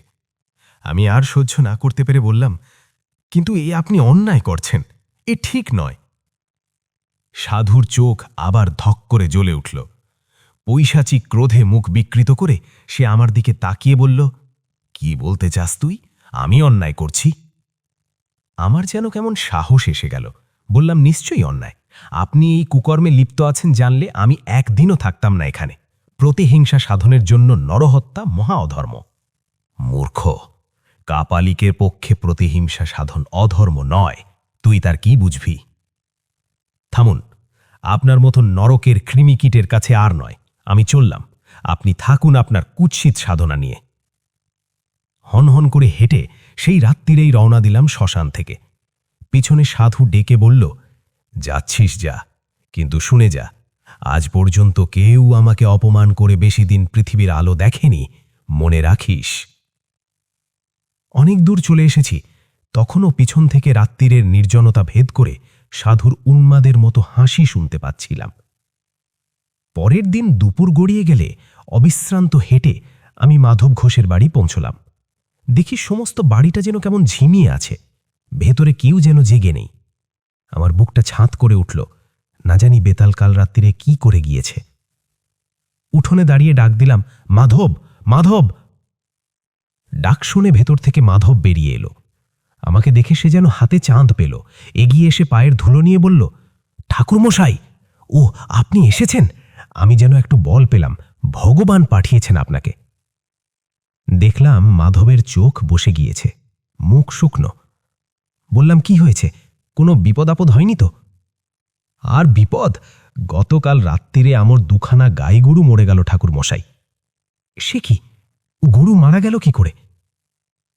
আমি আর সহ্য না করতে পেরে বললাম, কিন্তু এ আপনি অন্যায় করছেন, এ ঠিক নয়। সাধুর চোখ আবার ধক করে জ্বলে উঠল। পৈশাচিক ক্রোধে মুখ বিকৃত করে সে আমার দিকে তাকিয়ে বলল, কি বলতে চাস তুই? আমি অন্যায় করছি? আমার যেন কেমন সাহস এসে গেল। বললাম, নিশ্চয়ই অন্যায়। আপনি এই কুকর্মে লিপ্ত আছেন জানলে আমি একদিনও থাকতাম না এখানে। প্রতিহিংসা সাধনের জন্য নরহত্যা মহা অধর্ম। মূর্খ, কাপালিকের পক্ষে প্রতিহিংসা সাধন অধর্ম নয়। তুই তার কি বুঝবি? থামুন, আপনার মতো নরকের কৃমিকীটের কাছে আর নয়। আমি চললাম, আপনি থাকুন আপনার কুৎসিত সাধনা নিয়ে। হনহন করে হেঁটে সেই রাত্রিরেই রওনা দিলাম শ্মশান থেকে। পিছনে সাধু ডেকে বলল, যাচ্ছিস যা, কিন্তু শুনে যা, আজ পর্যন্ত কেউ আমাকে অপমান করে বেশি দিন পৃথিবীর আলো দেখেনি, মনে রাখিস। অনেক দূর চলে এসেছি, তখনও পিছন থেকে রাত্রিরের নির্জনতা ভেদ করে সাধুর উন্মাদের মতো হাসি শুনতে পাচ্ছিলাম। পরের দিন দুপুর গড়িয়ে গেলে অবিশ্রান্ত হেঁটে আমি মাধব ঘোষের বাড়ি পৌঁছলাম। দেখি সমস্ত বাড়িটা যেন কেমন ঝিমিয়ে আছে, ভেতরে কেউ যেন জেগে নেই। আমার বুকটা ছাঁত করে উঠল, না জানি বেতাল কাল রাত্রিরে কি করে গিয়েছে। উঠোনে দাঁড়িয়ে ডাক দিলাম, মাধব, মাধব। ডাক শুনে ভেতর থেকে মাধব বেরিয়ে এলো। আমাকে দেখে সে যেন হাতে চাঁদ পেল, এগিয়ে এসে পায়ের ধুলো নিয়ে বলল, ঠাকুরমশাই, ও আপনি এসেছেন? আমি যেন একটু বল পেলাম, ভগবান পাঠিয়েছেন আপনাকে। দেখলাম মাধবের চোখ বসে গিয়েছে, মুখ শুকনো। বললাম, কি হয়েছে? কোনো বিপদ আপদ হয়নি তো? আর বিপদ? গতকাল রাত্রিরে আমার দুখানা গাই গরু মরে গেল ঠাকুরমশাই। সে কি, গরু মারা গেল কি করে?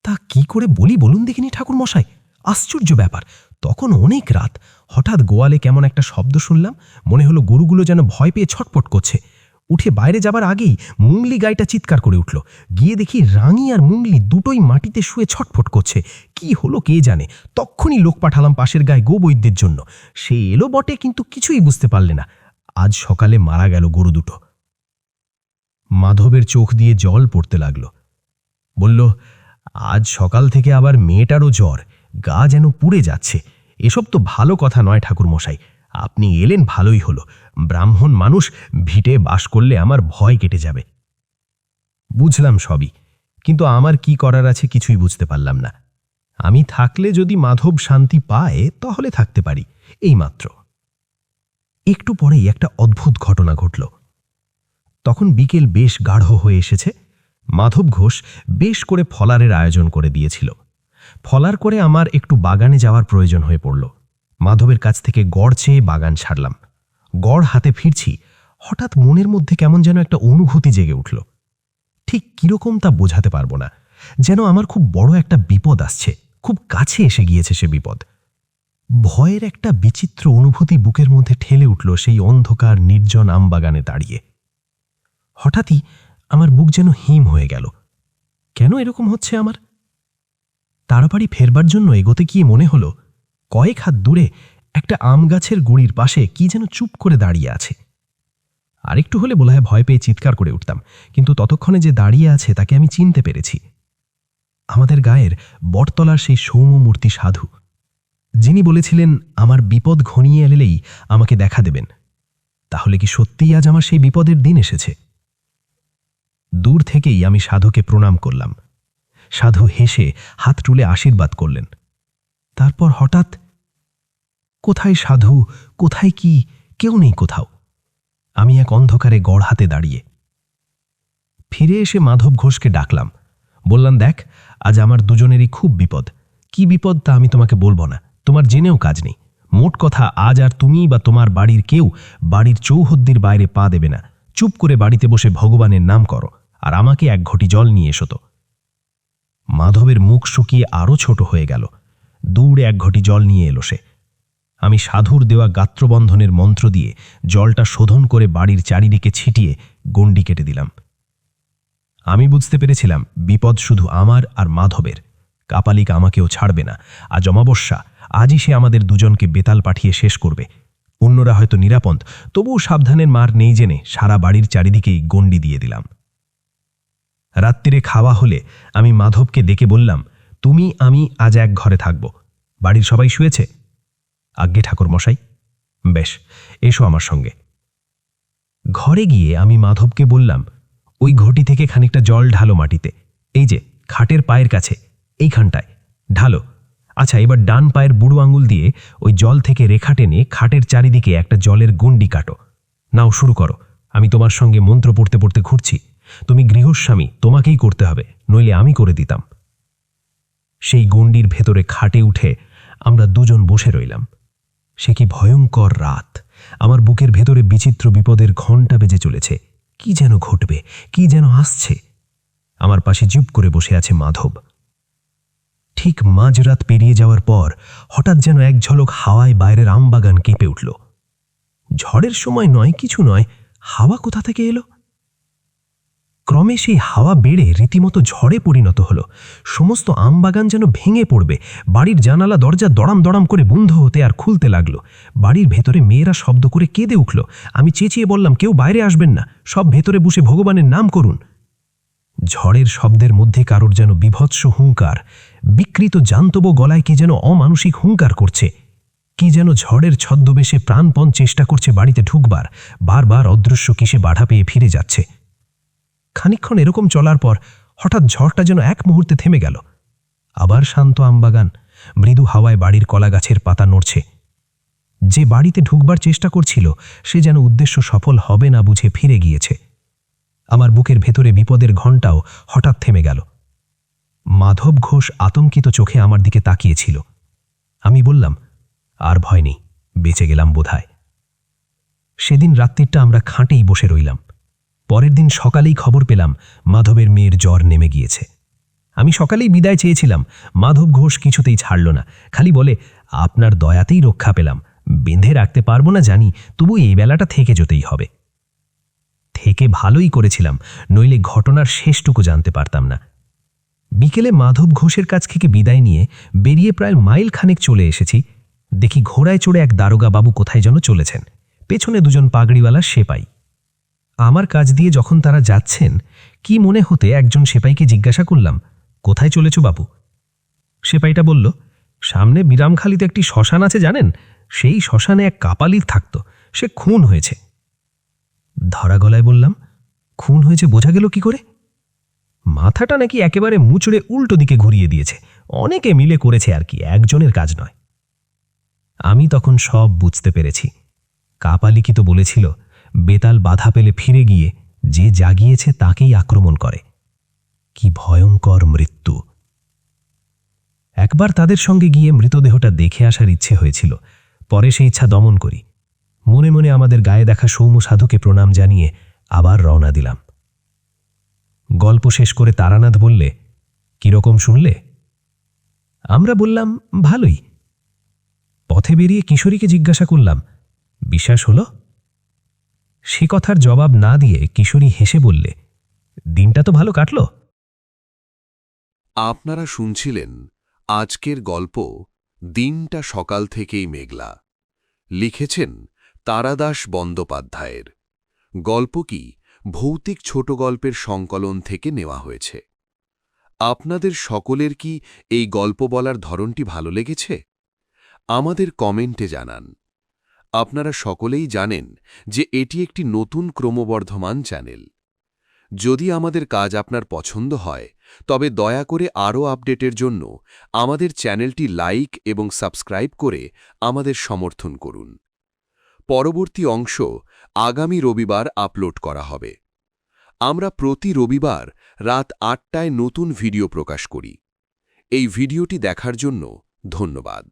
তা কি করে বলি বলুন দেখিনি ঠাকুরমশাই, আশ্চর্য ব্যাপার। তখন অনেক রাত, হঠাৎ গোয়ালে কেমন একটা শব্দ শুনলাম, মনে হলো গরুগুলো যেন ভয় পেয়ে ছটপট করছে। উঠে বাইরে যাবার আগেই মুংলি গাইটা চিৎকার করে উঠল। গিয়ে দেখি রাঙি আর মুংলি দুটোই মাটিতে শুয়ে ছটফট করছে। কি হলো কে জানে। তক্ষুনি লোক পাঠালাম পাশের গায়ে গোবৈদ্যের জন্য। সে এলো বটে, কিন্তু কিছুই বুঝতে পারলে না। আজ সকালে মারা গেল গরু দুটো। মাধবের চোখ দিয়ে জল পড়তে লাগল। বলল, আজ সকাল থেকে আবার মেয়েটারও জ্বর, গা যেন পুড়ে যাচ্ছে। এসব তো ভালো কথা নয় ঠাকুরমশাই, আপনি এলেন ভালোই হলো। ব্রাহ্মণ মানুষ, ভিটে বাস করলে আমার ভয় কেটে যাবে। বুঝলাম সবই, কিন্তু আমার কি করার আছে কিছুই বুঝতে পারলাম না। আমি থাকলে যদি মাধব শান্তি পায় তাহলে থাকতে পারি, এইমাত্র। একটু পরেই একটা অদ্ভুত ঘটনা ঘটল। তখন বিকেল বেশ গাঢ় হয়ে এসেছে। মাধব ঘোষ বেশ করে ফলারের আয়োজন করে দিয়েছিল। ফলার করে আমার একটু বাগানে যাওয়ার প্রয়োজন হয়ে পড়ল। মাধবের কাছ থেকে গড় চেয়ে বাগান ছাড়লাম। গড় হাতে ফিরছি, হঠাৎ মনের মধ্যে কেমন যেন একটা অনুভূতি জেগে উঠল। ঠিক কিরকম তা বোঝাতে পারবো না, যেন আমার খুব বড় একটা বিপদ আসছে, খুব কাছে এসে গিয়েছে সে বিপদ। ভয়ের একটা বিচিত্র অনুভূতি বুকের মধ্যে ঠেলে উঠল সেই অন্ধকার নির্জন আমবাগানে দাঁড়িয়ে। হঠাৎই আমার বুক যেন হিম হয়ে গেল। কেন এরকম হচ্ছে আমার? তাড়াতাড়ি ফেরবার জন্য এগোতে গিয়ে মনে হলো কয়েক হাত দূরে একটা আম গাছের গুঁড়ির পাশে কি যেন চুপ করে দাঁড়িয়ে আছে। আরেকটু হলে বোধহয় ভয় পেয়ে চিৎকার করে উঠতাম, কিন্তু ততক্ষণে যে দাঁড়িয়ে আছে তাকে আমি চিনতে পেরেছি। আমাদের গায়ের বটতলার সেই সৌম্যমূর্তি সাধু, যিনি বলেছিলেন আমার বিপদ ঘনিয়ে এলেই আমাকে দেখা দেবেন। তাহলে কি সত্যিই আজ আমার সেই বিপদের দিন এসেছে? দূর থেকেই আমি সাধুকে প্রণাম করলাম। সাধু হেসে হাত তুলে আশীর্বাদ করলেন। তারপর হঠাৎ, কোথায় সাধু, কোথায় কি, কেউ নেই কোথাও। আমি এক অন্ধকারে গড় হাতে দাঁড়িয়ে। ফিরে এসে মাধব ঘোষকে ডাকলাম। বললাম, দেখ, আজ আমার দুজনেরই খুব বিপদ। কি বিপদ তা আমি তোমাকে বলবো না, তোমার জেনেও কাজ নেই। মোট কথা, আজ আর তুমি বা তোমার বাড়ির কেউ বাড়ির চৌহদ্দির বাইরে পা দেবে না। চুপ করে বাড়িতে বসে ভগবানের নাম করো, আর আমাকে এক ঘটি জল নিয়ে এসো তো। মাধবের মুখ শুকিয়ে আরও ছোট হয়ে গেল। দূরে এক ঘটি জল নিয়ে এলো সে। আমি সাধুর দেওয়া গাত্রবন্ধনের মন্ত্র দিয়ে জলটা শোধন করে বাড়ির চারিদিকে ছিটিয়ে গণ্ডি কেটে দিলাম। আমি বুঝতে পেরেছিলাম বিপদ শুধু আমার আর মাধবের। কাপালিক আমাকেও ছাড়বে না। আজ অমাবস্যা, আজই সে আমাদের দুজনকে বেতাল পাঠিয়ে শেষ করবে। অন্যরা হয়তো নিরাপদ, তবুও সাবধানের মার নেই জেনে সারা বাড়ির চারিদিকেই গণ্ডি দিয়ে দিলাম। রাত্রিরে খাওয়া হলে আমি মাধবকে ডেকে বললাম, তুমি আমি আজ এক ঘরে থাকব। বাড়ির সবাই শুয়েছে? আজ্ঞে ঠাকুরমশাই। বেশ, এসো আমার সঙ্গে। ঘরে গিয়ে আমি মাধবকে বললাম, ওই ঘটি থেকে খানিকটা জল ঢালো মাটিতে, এই যে খাটের পায়ের কাছে, এইখানটায় ঢালো। আচ্ছা, এবার ডান পায়ের বুড়ো আঙুল দিয়ে ওই জল থেকে রেখা টেনে খাটের চারিদিকে একটা জলের গণ্ডি কাটো। নাও, শুরু করো। আমি তোমার সঙ্গে মন্ত্র পড়তে পড়তে ঘুরছি। তুমি গৃহস্বামী, তোমাকেই করতে হবে, নইলে আমি করে দিতাম। সেই গণ্ডির ভেতরে খাটে উঠে আমরা দুজন বসে রইলাম। সে কি ভয়ঙ্কর রাত! আমার বুকের ভেতরে বিচিত্র বিপদের ঘণ্টা বেজে চলেছে। কি যেন ঘটবে, কি যেন আসছে। আমার পাশে চুপ করে বসে আছে মাধব। ঠিক মাঝরাত পেরিয়ে যাওয়ার পর হঠাৎ যেন এক ঝলক হাওয়ায় বাইরের আমবাগান কেঁপে উঠল। ঝড়ের সময় নয়, কিছু নয়, হাওয়া কোথা থেকে এলো? ক্রমে সেই হাওয়া বেড়ে রীতিমতো ঝড়ে পরিণত হলো। সমস্ত আমবাগান যেন ভেঙে পড়বে। বাড়ির জানালা দরজা দড়াম দড়াম করে বন্ধ হতে আর খুলতে লাগলো। বাড়ির ভেতরে মেয়েরা শব্দ করে কেঁদে উঠল। আমি চেঁচিয়ে বললাম, কেউ বাইরে আসবেন না, সব ভেতরে বসে ভগবানের নাম করুন। ঝড়ের শব্দের মধ্যে কারোর যেন বিভৎস হুঙ্কার, বিকৃত জান্তব গলায় কি যেন অমানসিক হুঙ্কার করছে, কি যেন ঝড়ের ছদ্মবেশে প্রাণপণ চেষ্টা করছে বাড়িতে ঢুকবার, বারবার অদৃশ্য কিসে বাধা পেয়ে ফিরে যাচ্ছে। খানিকক্ষণ এরকম চলার পর হঠাৎ ঝড়টা যেন এক মুহূর্তে থেমে গেল। আবার শান্ত আমবাগান, মৃদু হাওয়ায় বাড়ির কলাগাছের পাতা নড়ছে। যে বাড়িতে ঢুকবার চেষ্টা করছিল সে যেন উদ্দেশ্য সফল হবে না বুঝে ফিরে গিয়েছে। আমার বুকের ভেতরে বিপদের ঘণ্টাও হঠাৎ থেমে গেল। মাধব ঘোষ আতঙ্কিত চোখে আমার দিকে তাকিয়েছিল। আমি বললাম, আর ভয় নেই, বেঁচে গেলাম বোধহয়। সেদিন রাত্রিটা আমরা খাটেই বসে রইলাম। পরের দিন সকালেই খবর পেলাম মাধবের মেয়ের জ্বর নেমে গিয়েছে। আমি সকালেই বিদায় চেয়েছিলাম, মাধব ঘোষ কিছুতেই ছাড়ল না, খালি বলে, আপনার দয়াতেই রক্ষা পেলাম, বেঁধে রাখতে পারবো না জানি, তবু এই বেলাটা থেকে যেতেই হবে। থেকে ভালোই করেছিলাম, নইলে ঘটনার শেষটুকু জানতে পারতাম না। বিকেলে মাধব ঘোষের কাছ থেকে বিদায় নিয়ে বেরিয়ে প্রায় মাইল খানেক চলে এসেছি। দেখি ঘোড়ায় চড়ে এক দারোগা বাবু কোথায় যেন চলেছেন, পেছনে দুজন পাগড়িওয়ালা সেপাই। আমার কাছ দিয়ে যখন তারা যাচ্ছেন, কি মনে হতে একজন সেপাইকে জিজ্ঞাসা করলাম, কোথায় চলেছ বাবু? সেপাইটা বলল, সামনে বিরামখালিতে একটি শ্মশান আছে জানেন, সেই শ্মশানে এক কাপালিক থাকত, সে খুন হয়েছে। ধরা গলায় বললাম, খুন হয়েছে বোঝা গেল কি করে? মাথাটা নাকি একেবারে মুচড়ে উল্টো দিকে ঘুরিয়ে দিয়েছে, অনেকে মিলে করেছে আর কি, একজনের কাজ নয়। আমি তখন সব বুঝতে পেরেছি। কাপালিকি তো বলেছিল, বেতাল বাধা পেলে ফিরে গিয়ে যে জাগিয়েছে তাকেই আক্রমণ করে। কি ভয়ঙ্কর মৃত্যু! একবার তাদের সঙ্গে গিয়ে মৃতদেহটা দেখে আসার ইচ্ছে হয়েছিল, পরে সেই ইচ্ছা দমন করি। মনে মনে আমাদের গায়ে দেখা সৌম্য সাধুকে প্রণাম জানিয়ে আবার রওনা দিলাম। গল্প শেষ করে তারানাথ বললে, কিরকম শুনলে? আমরা বললাম, ভালোই। পথে বেরিয়ে কিশোরীকে জিজ্ঞাসা করলাম, বিশ্বাস হলো? সে কথার জবাব না দিয়ে কিশোরী হেসে বললে, দিনটা তো ভালো কাটল। আপনারা শুনছিলেন আজকের গল্প দিনটা সকাল থেকেই মেঘলা। লিখেছেন তারাদাস বন্দ্যোপাধ্যায়ের। গল্পটি ভৌতিক ছোট গল্পের সংকলন থেকে নেওয়া হয়েছে। আপনাদের সকলের কি এই গল্প বলার ধরনটি ভালো লেগেছে? আমাদের কমেন্টে জানান। আপনারা সকলেই জানেন যে এটি একটি নতুন ক্রমবর্ধমান চ্যানেল। যদি আমাদের কাজ আপনার পছন্দ হয় তবে দয়া করে আরও আপডেটের জন্য আমাদের চ্যানেলটি লাইক এবং সাবস্ক্রাইব করে আমাদের সমর্থন করুন। পরবর্তী অংশ আগামী রবিবার আপলোড করা হবে। আমরা প্রতি রবিবার রাত ৮টায় নতুন ভিডিও প্রকাশ করি। এই ভিডিওটি দেখার জন্য ধন্যবাদ।